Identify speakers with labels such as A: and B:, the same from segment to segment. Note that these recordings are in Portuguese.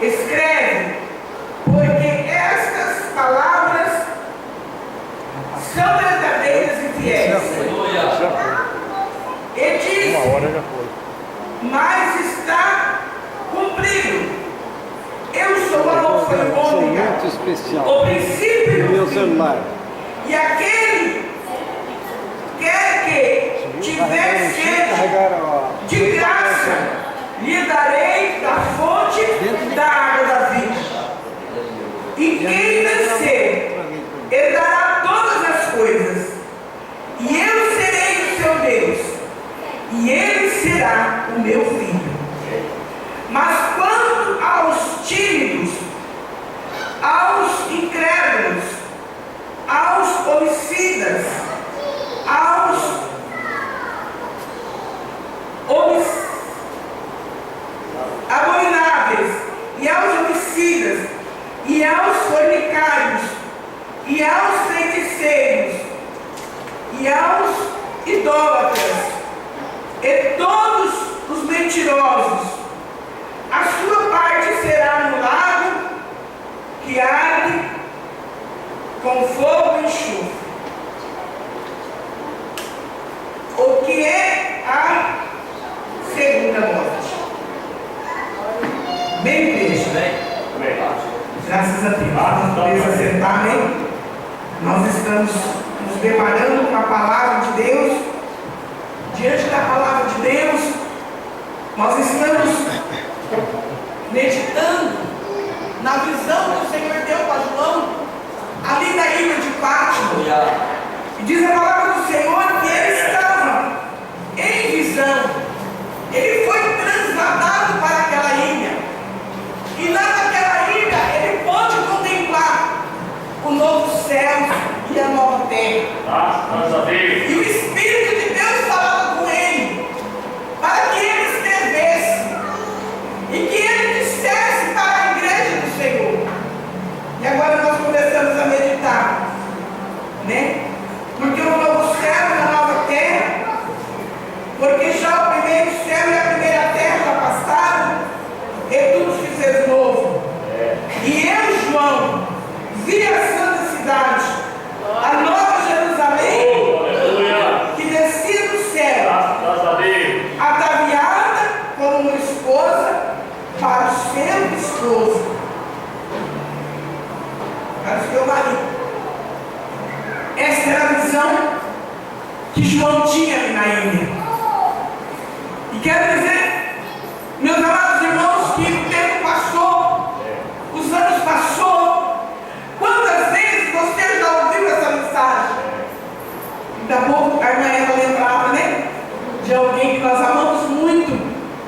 A: escreve, porque estas palavras são verdadeiras e fiéis. E diz:
B: Uma hora já foi.
A: mas está cumprido. Eu sou a alfa e o ômega,
C: muito especial.
A: o princípio e
C: No
A: o
C: meu
A: fim.
C: celular.
A: E aquele quer que tiver sede, de graça lhe darei da fonte da água da vida. E quem vencer, ele dará todas as coisas. E eu serei o seu Deus, e ele será o meu filho. Mas quanto aos tímidos, aos incrédulos, aos homicidas, aos abomináveis, e aos homicidas, e aos fornicários, e aos feiticeiros, e aos idólatras, e todos os mentirosos, a sua parte será no lago que arde com fogo e enxofre. O que é a segunda morte? Bem, igreja. Graças a Deus. Vamos poder sentar, amém? Nós estamos nos deparando com a palavra de Deus. Diante da palavra de Deus, nós estamos meditando na visão que o Senhor deu para João, ali na ilha de Pátimo. E diz a palavra do Senhor que ele estava em visão. Ele foi transladado para aquela ilha. E lá naquela ilha ele pôde contemplar o novo céu e a nova terra. E o Espírito de Deus falava com ele, para que ele escrevesse e que ele dissesse para a igreja do Senhor. E agora nós começamos a meditar, né? Porque o novo céu e a nova terra, porque já o primeiro céu e a primeira terra já passaram, e tudo se fez novo. E eu, João, vi a santa cidade, a nova Jerusalém, que descia do céu, ataviada como uma esposa para o seu esposo, para o seu marido. Essa era a visão que João tinha na ilha. E quero dizer, meus amados irmãos, que o tempo passou, os anos passou. Quantas vezes você já ouviu essa mensagem? Ainda pouco a irmã Eva lembrava, né? De alguém que nós amamos muito,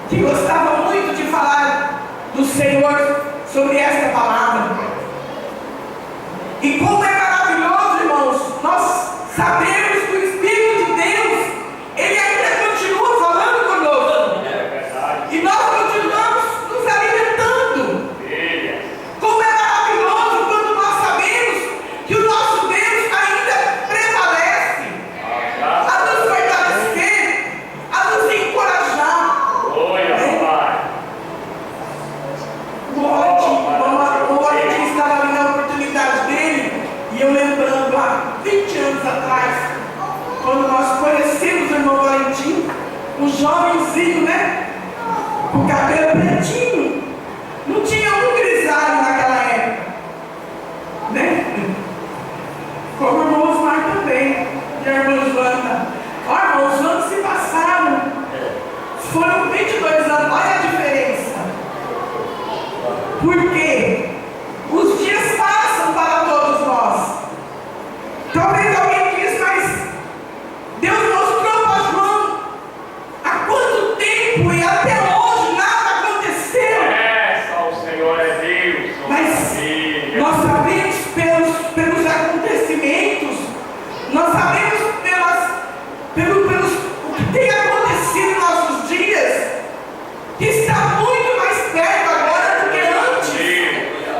A: que gostava muito de falar do Senhor sobre esta palavra. E como é maravilhoso, irmãos, nós sabemos que o Espírito de Deus, ele ainda continua falando conosco. E nós continuamos nos alimentando. Como é maravilhoso quando nós sabemos que o nosso Deus ainda prevalece a nos fortalecer, a nos encorajar. O Valentim estava ali na oportunidade dele, e eu lembrando há 20 anos atrás, quando nós conhecemos o irmão Valentim, um jovenzinho, né? Com cabelo pretinho, não tinha um grisalho naquela época, né? Como o irmão Osmar também, e a irmã Joana. Ó, irmão, os anos se passaram, foram 22 anos, olha a diferença. Porque os dias passam para todos nós. Talvez alguém diz, mas Deus mostrou para João há quanto tempo e até hoje nada aconteceu.
B: Só o Senhor é Deus.
A: Mas nós sabemos pelos acontecimentos, nós sabemos pelos o que tem acontecido em nossos dias, que está muito mais perto agora do que antes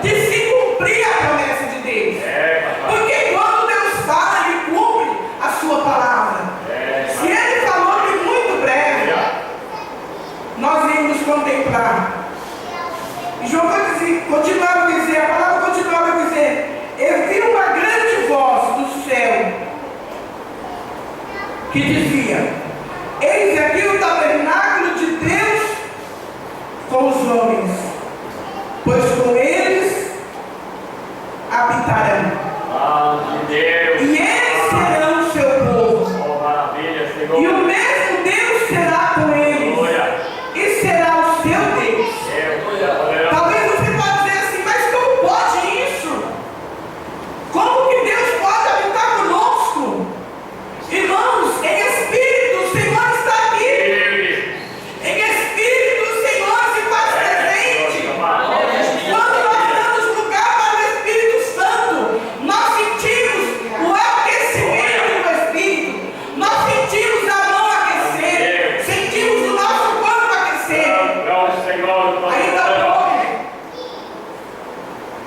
A: de se cumprir a promessa de Deus. Porque quando Deus fala, Ele cumpre a sua palavra. Se Ele falou que muito breve nós iremos contemplar. E João vai dizer continuava a dizer, a palavra continuava a dizer, eu vi uma grande voz do céu que dizia: eis aqui o tabernáculo de Deus com os homens, pois com eles habitarão.
B: De Deus.
A: E eles serão o seu povo.
B: Oh, maravilha, Senhor.
A: E o mesmo Deus será com eles.
B: Glória.
A: E será o seu Deus. Talvez você possa dizer assim, mas como pode isso? Como que Deus pode habitar conosco? Irmãos, em espírito o Senhor está aqui. Em espírito o Senhor se faz presente. Quando nós damos lugar para o Espírito Santo, nós sentimos o aquecimento do Espírito. Nós sentimos a mão aquecer. Sentimos o nosso corpo aquecer. Ainda hoje,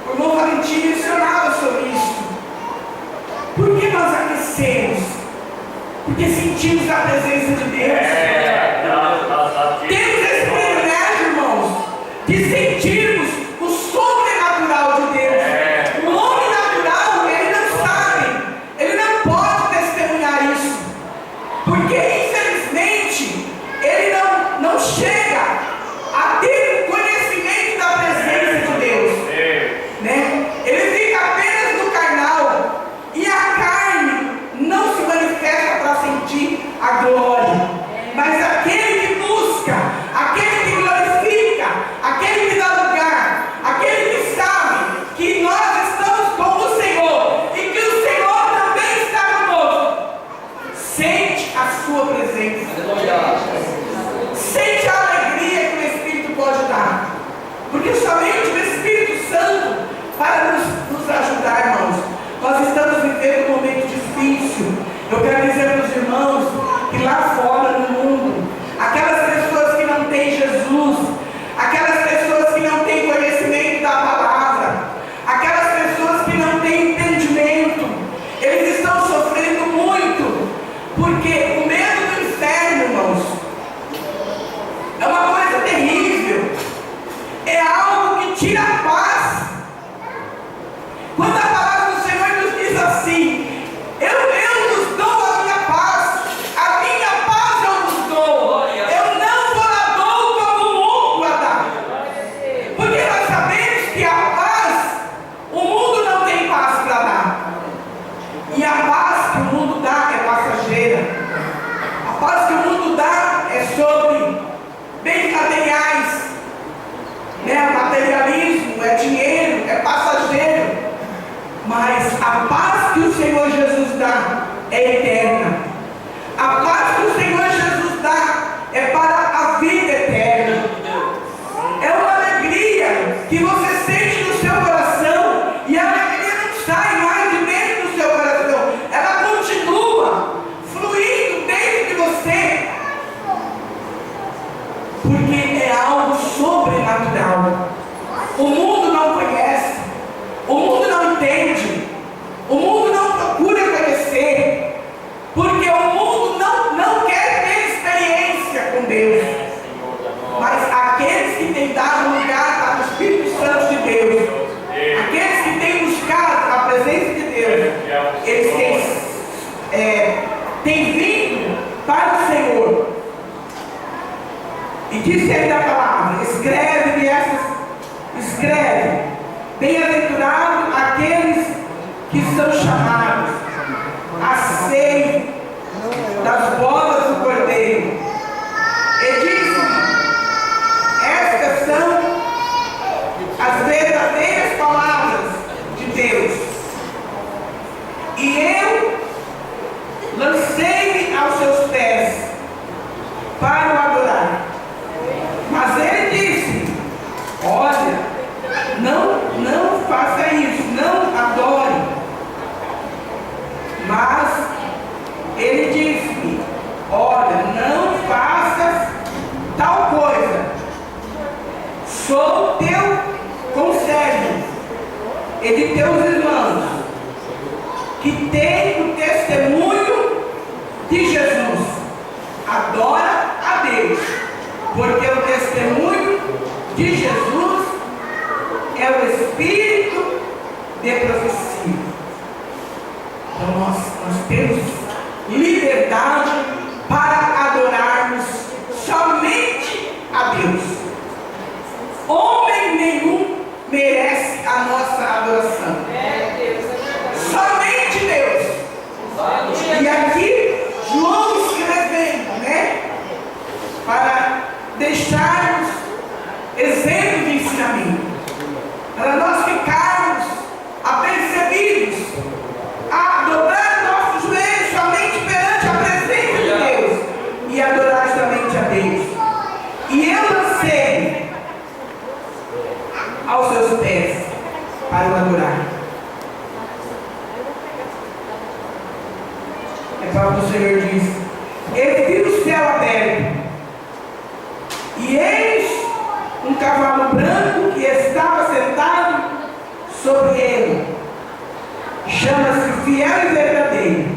A: o irmão Valentim mencionava sobre isso. Por que nós aquecemos? Porque sentimos a presença de Deus. Temos esse privilégio, irmãos, de sentirmos o sobrenatural de Deus. O homem natural, ele não sabe, ele não pode testemunhar isso, porque infelizmente ele não chega a ter o conhecimento da presença de Deus, né? Ele fica apenas no carnal, e a carne não se manifesta para sentir a glória. Mas aquele que busca, aquele que glorifica, aquele que dá lugar, aquele que sabe que nós estamos com o Senhor e que o Senhor também está conosco, sente a sua presença, sente a alegria que o Espírito pode dar, porque somente o Espírito Santo para nos ajudar, irmãos. Nós estamos vivendo um momento difícil. Eu quero dizer para os irmãos que lá fora no mundo, aquelas pessoas que não têm Jesus, aquelas pessoas que não têm conhecimento da palavra, aquelas pessoas que não têm entendimento, eles estão sofrendo muito, porque o medo do inferno, irmãos, é uma coisa terrível, é algo que tira a paz. Quando a palavra do Senhor nos diz assim: eu vos dou a minha paz eu vos dou, eu não vou lá dou como o mundo a dá. Porque nós sabemos que a paz, o mundo não tem paz para dar, e a paz que o mundo dá é passageira. A paz que o mundo dá é sobre bens materiais, né? Materialismo, é dinheiro, é passageiro. Mas a paz que o Senhor Jesus dá é eterna. A paz que o Senhor Jesus dá é para a vida eterna. É uma alegria que você sente no seu coração, e a alegria não sai mais de dentro do seu coração, ela continua fluindo dentro de você, porque é algo sobrenatural. O mundo não conhece, o mundo não entende, o mundo não procura conhecer, porque o mundo não quer ter experiência com Deus. Mas aqueles que têm dado lugar para o Espírito Santo de Deus, aqueles que têm buscado a presença de Deus, eles têm vindo para o Senhor. E disse ainda a palavra: escreve-me essas, escreve, bem-aventurado aqueles que são chamados a ceia das bodas do Cordeiro. E disse-me: estas são as verdadeiras palavras de Deus. E eu lancei-me aos seus pés para o adorar. Mas ele disse: olha, não faça isso, não adore. Mas ele disse: olha, não faças tal coisa. Sou teu conselho e de teus irmãos, que tem o testemunho de Jesus. Adora a Deus, porque o testemunho de Jesus adoração. Somente Deus. E aqui, João escrevendo, né? Para deixarmos exemplo de ensinamento. Para nós ficarmos apercebidos, a dobrar nossos joelhos somente perante a presença de Deus e adorar somente a Deus. E eu lancei aos seus pés para o adorar. É para o Senhor diz: eu vi o céu aberto, e eis um cavalo branco que estava sentado sobre ele. Chama-se Fiel e Verdadeiro,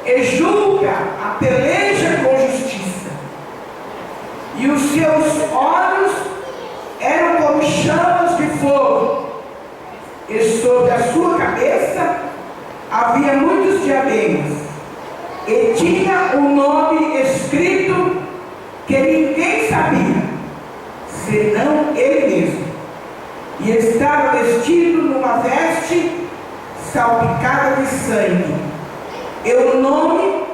A: e julga a peleja com justiça. E os seus olhos eram como chamas de fogo, e sobre a sua cabeça havia muitos diademas, e tinha um nome escrito que ninguém sabia, senão ele mesmo. E estava vestido numa veste salpicada de sangue. E o nome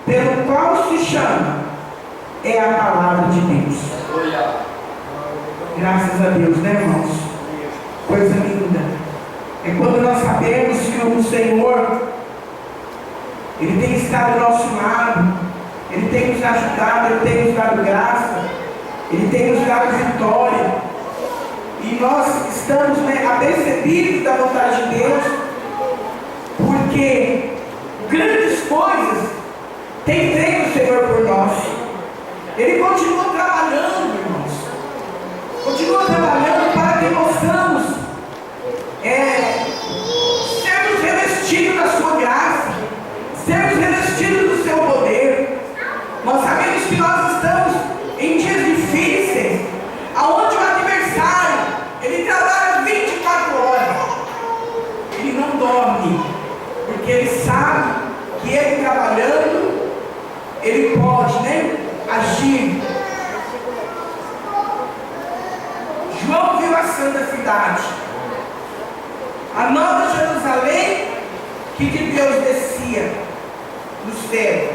A: pelo qual se chama é a palavra de Deus. Graças a Deus, né, irmãos? Coisa linda. É quando nós sabemos que o Senhor, Ele tem estado ao nosso lado, Ele tem nos ajudado, Ele tem nos dado graça, Ele tem nos dado vitória. E nós estamos, né, apercebidos da vontade de Deus, porque grandes coisas tem feito o Senhor por nós. Ele continua trabalhando, irmãos. Continua trabalhando para que possamos sermos revestidos da sua graça, sermos revestidos do seu poder. Nós sabemos que nós estamos em dias difíceis, aonde o adversário, ele trabalha 24 horas. Ele não dorme, porque ele sabe que ele trabalhando, ele pode, né, agir. João viu a santa cidade, a nova Jerusalém, que de Deus descia do céu,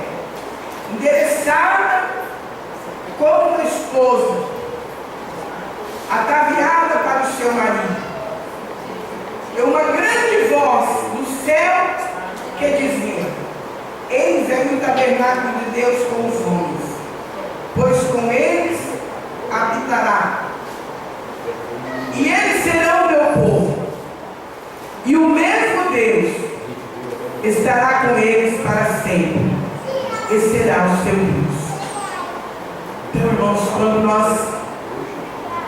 A: endereçada como uma esposa, ataviada para o seu marido. E uma grande voz do céu que dizia: eis aí o tabernáculo de Deus com os homens, pois com eles habitará, e eles serão meu povo, e o mesmo Deus estará com eles para sempre, e será o seu Deus. Então, irmãos, quando nós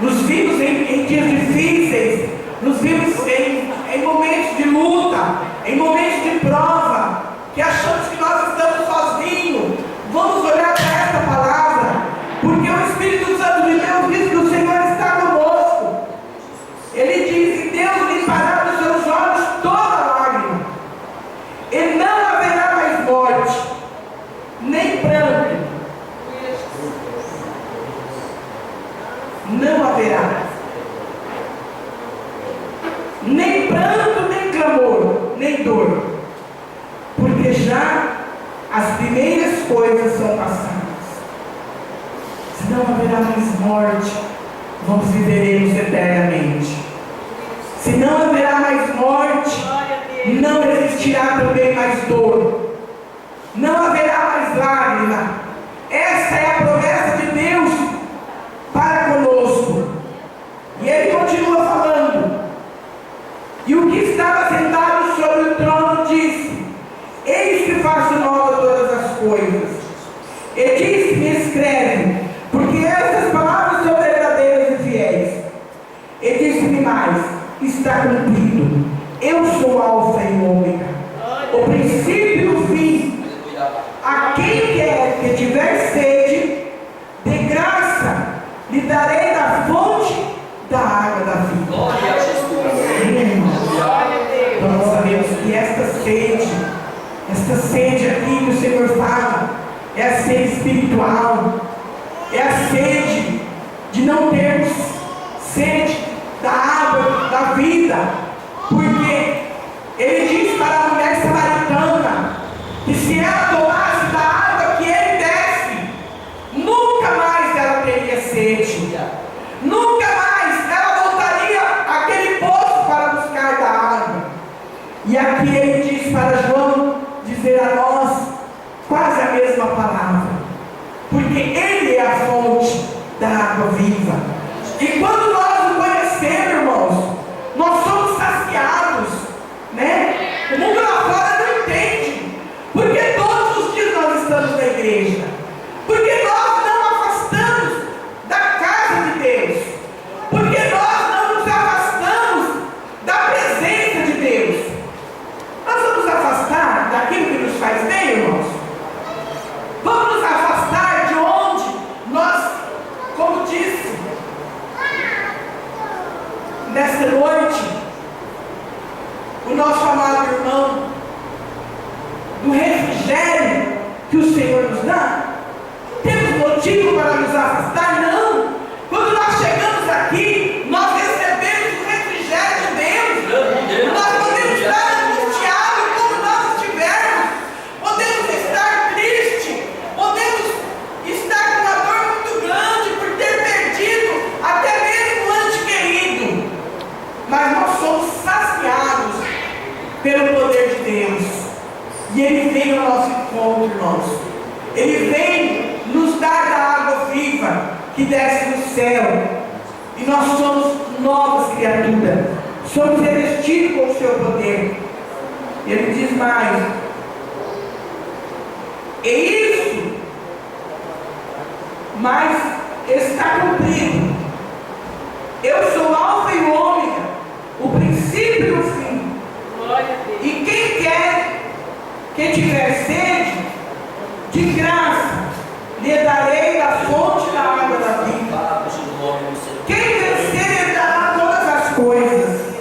A: nos vimos em dias difíceis, nos vimos em momentos de luta, em momentos de prova, que achamos que nós estamos sozinhos, vamos olhar para essa palavra, porque o Espírito Santo de Deus diz que o Senhor está conosco. Ele diz: e Deus limpará dos seus olhos toda lágrima, e não haverá mais morte, nem pranto, não haverá nem pranto, nem clamor, nem dor, porque já as primeiras coisas são passadas. Se não haverá mais morte, nós viveremos eternamente. Se não haverá mais morte, não existirá também mais dor, não haverá mais lágrima. Essa é a promessa de Deus para conosco. E ele continua falando: e o que estava sentado sobre o trono disse: eis que faço nova todas as coisas. E disse-me: escreve, porque essas palavras são verdadeiras e fiéis. E disse-me mais: está cumprido. Eu sou o Alfa e o Ômega, o princípio e o fim. A quem quer que tiver sede, de graça lhe darei da fonte da água da vida.
C: Glória a Jesus.
A: Então nós sabemos que esta sede aqui que o Senhor fala, é a sede espiritual, é a sede de não termos sede da água da vida, Porque ele diz para a mulher samaritana que se ela tomasse da água que ele desse, nunca mais ela teria sede, nunca mais ela voltaria àquele poço para buscar da água. E aqui ele diz para João dizer a nós quase a mesma palavra, porque ele é a fonte da água viva. E quando nós o conhecemos, irmãos, nós somos saciados, né? O mundo lá fora não entende, porque todos os dias nós estamos na igreja, porque nós não afastamos da casa de Deus, porque nós não nos afastamos da presença de Deus. Nós vamos afastar daquilo que nos faz bem, irmãos? Vamos nos afastar de onde nós, como disse, nesta noite, o nosso amado irmão, do refrigério que o Senhor nos dá, temos motivo para nos afastar? Não. Quando nós chegamos aqui, nós recebemos o refrigério de Deus. Nós podemos estar angustiados como nós estivermos, podemos estar tristes, podemos estar com uma dor muito grande por ter perdido até mesmo um ente querido, mas nós somos saciados pelo poder de Deus. E Ele vem ao nosso encontro, irmãos. Ele vem nos dar da água viva que desce do céu. E nós somos novas criaturas. Somos revestidos com o seu poder. E Ele diz mais: e isso, mas está cumprido. Eu sou o Alfa e o Ômega, o princípio e o fim. E quem quer, quem tiver sede, de graça lhe darei da fonte da água da vida. Quem vencer herdará todas as coisas,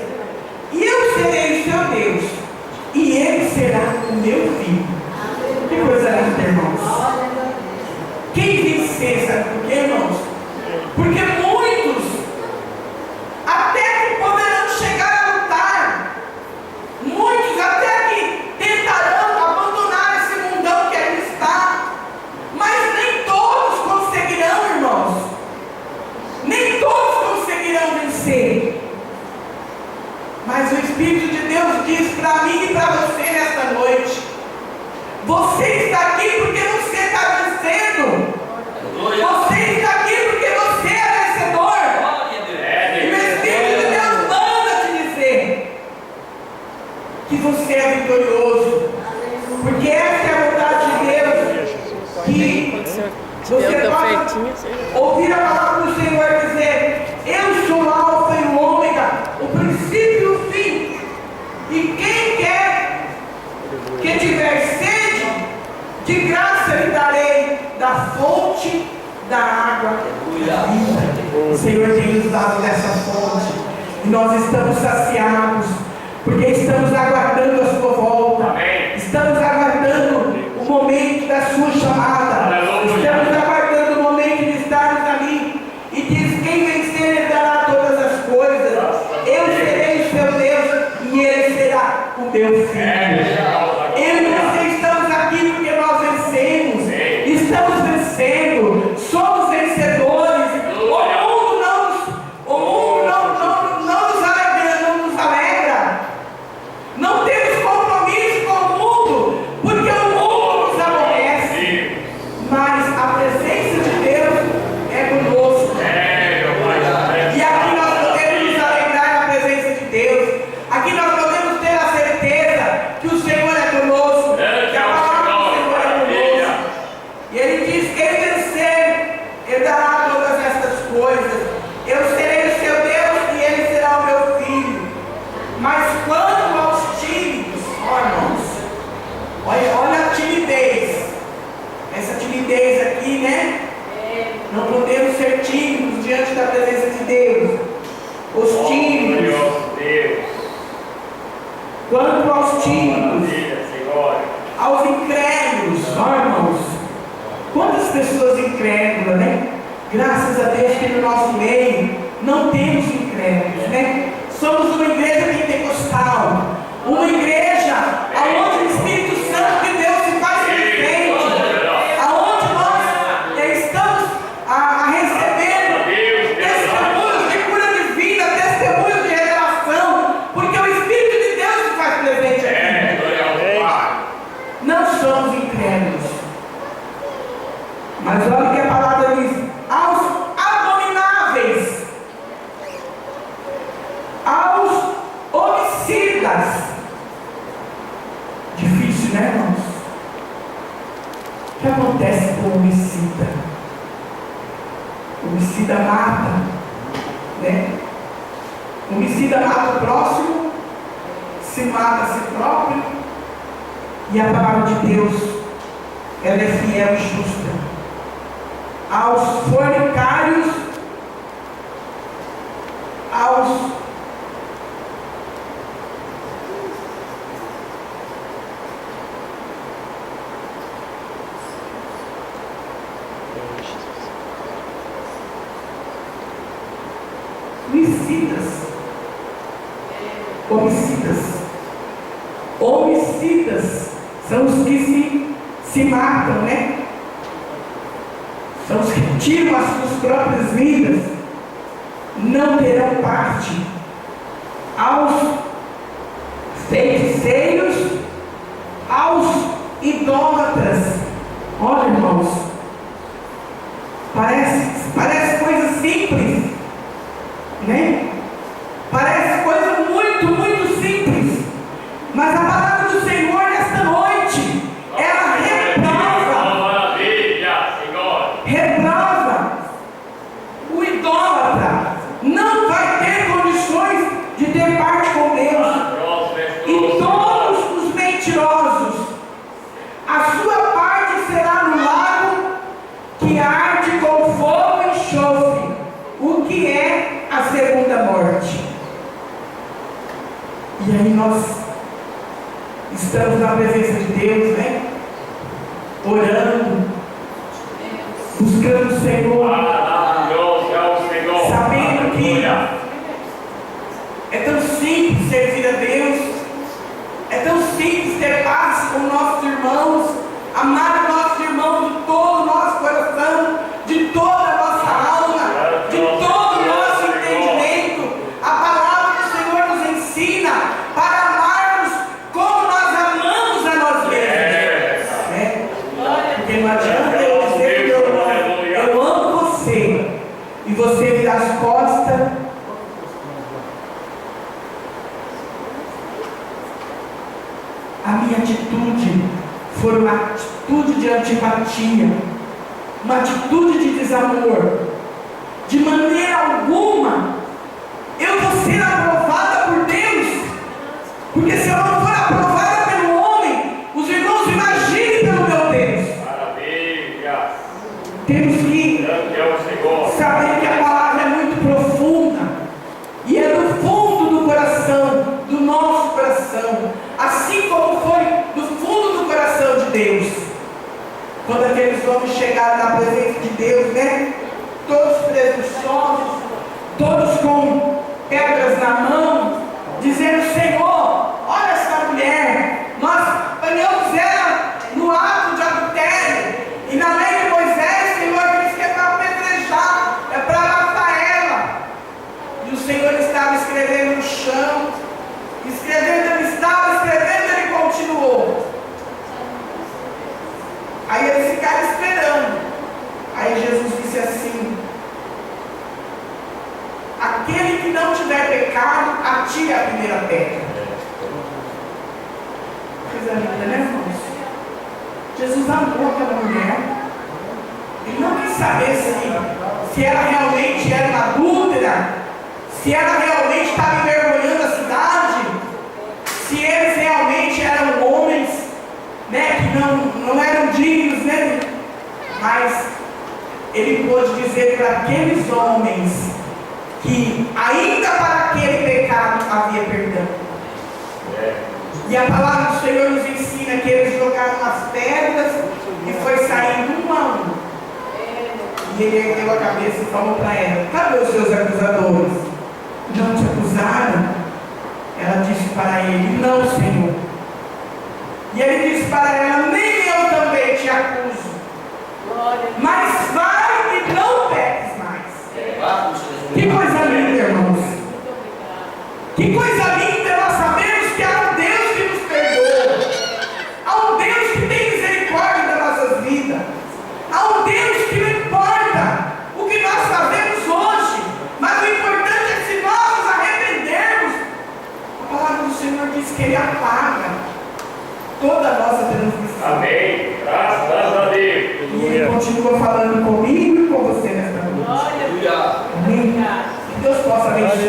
A: e eu serei seu Deus, e ele será o meu filho. Que coisa linda, irmãos. Quem vencer, sabe por quê, irmãos? Porque muitos até que poderão chegar a lutar, muitos até que tentarão abandonar esse mundão que ele está, mas nem todos conseguirão, irmãos. Nem todos conseguirão vencer. Mas o Espírito de Deus diz para mim e para você nesta noite: você está aqui porque você está vencendo. Você está aqui porque você é vencedor. E o Espírito de Deus manda te dizer que você é vitorioso, porque essa é a vontade de Deus, que você possa ouvir a palavra do Senhor dizer: eu sou o Alfa e o Ômega, o princípio e o fim. E quem quer, que tiver sede, de graça lhe darei da fonte da água da vida. O Senhor tem nos dado dessa fonte, e nós estamos saciados, porque estamos aguardando a sua volta. Amém. Estamos aguardando o momento da sua chamada. Aleluia. Estamos aguardando o momento de estarmos ali. E diz: quem vencer herdará todas as coisas. Eu serei o seu Deus, e ele será o meu filho. Eu e você estamos aqui porque nós vencemos. Estamos vencendo. Somos vencedores. O mundo não nos alegra. Não temos compromisso com o mundo, porque o mundo nos aborrece. Mas a presença de Deus é conosco. E aqui nós podemos nos alegrar na presença de Deus. Aqui nós podemos ter a certeza que o Senhor é conosco, que a palavra do Senhor é conosco. E Ele diz: quem vencer, Ele dará todas estas coisas. Eu serei o seu Deus e Ele será o meu filho. Mas quanto aos tímidos, irmãos, olha a timidez. Essa timidez aqui, né? Não podemos ser tímidos diante da presença de Deus. Os tímidos. Quanto aos tímidos, aos incrédulos, irmãos. Quantas pessoas incrédulas, né? Graças a Deus que no nosso meio não temos incrédulos, né? Somos uma igreja pentecostal. aos homicidas. Difícil, né, irmãos? O que acontece com o homicida? O homicida mata, né? O homicida mata o próximo, se mata a si próprio, e a palavra de Deus, ela é fiel e justa. Aos fornicários, aos homicidas são os que se matam, né? São os que tiram as suas próprias vidas, não terão parte. Aos feiticeiros, aos idólatras. Olha, irmãos, parece coisa simples, né? Parece coisa muito, muito simples, mas a palavra do Senhor nesta noite, ela reprova o idólatra. Não vai ter condições de ter parte com Deus. E todos os mentirosos, a sua parte será no lago que arde com fogo e enxofre, o que é a segunda morte. E aí nós estamos na presença de Deus, né? Orando, buscando o Senhor, sabendo que é tão simples servir a Deus, é tão simples ter paz com nossos irmãos, amar nossos irmãos de todo o nosso coração, de toda a nossa alma, de todo o nosso entendimento. A palavra do Senhor nos ensina para amarmos como nós amamos a nós mesmos, né? Porque não adianta eu dizer que eu amo você e você virar as costas. A minha atitude for uma atitude de antipatia, uma atitude de desamor. De maneira alguma eu vou ser aprovada por Deus, porque se eu não for aprovada pelo homem, os irmãos imaginem pelo meu Deus. Temos que saber que a palavra é muito profunda e é do fundo do coração, do nosso coração, assim como foi do fundo do coração de Deus. Quando aqueles homens chegaram na presença de Deus, né? Todos presunçosos, todos com pedras na mão, dizendo: Senhor, olha essa mulher, nós apanhamos ela no ato de adultério, e na lei de Moisés, Senhor, diz que é para apedrejar, é para matar ela. E o Senhor estava escrevendo no chão, ele continuou. Aí eles ficaram esperando. Aí Jesus disse assim: aquele que não tiver pecado, atire a primeira pedra. Coisa linda, né, irmãos? Jesus amou aquela mulher. Ele não quis saber se ela realmente era uma adúltera, se ela realmente estava envergonhando a cidade, se eles realmente eram homens, né, que não eram dignos, né? Mas ele pôde dizer para aqueles homens que ainda para aquele pecado havia perdão. E a palavra do Senhor nos ensina que eles jogaram as pedras e foi saindo um a um. E ele ergueu a cabeça e falou para ela: cadê os seus acusadores? Não te acusaram? Ela disse para ele: não, Senhor. E ele disse para ela: nem eu também te acuso, mas vai e não peques mais. Que coisa linda, irmãos. Que coisa linda nós sabemos que há um Deus que nos perdoa, há um Deus que tem misericórdia das nossas vidas, há um Deus que não importa o que nós fazemos hoje, mas o importante é que se nós nos arrependermos,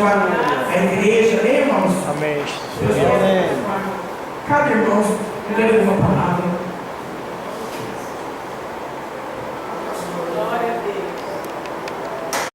A: abençoar a igreja, né, irmãos?
C: Amém.
A: Deus vai abençoar cada irmão, me dando uma palavra.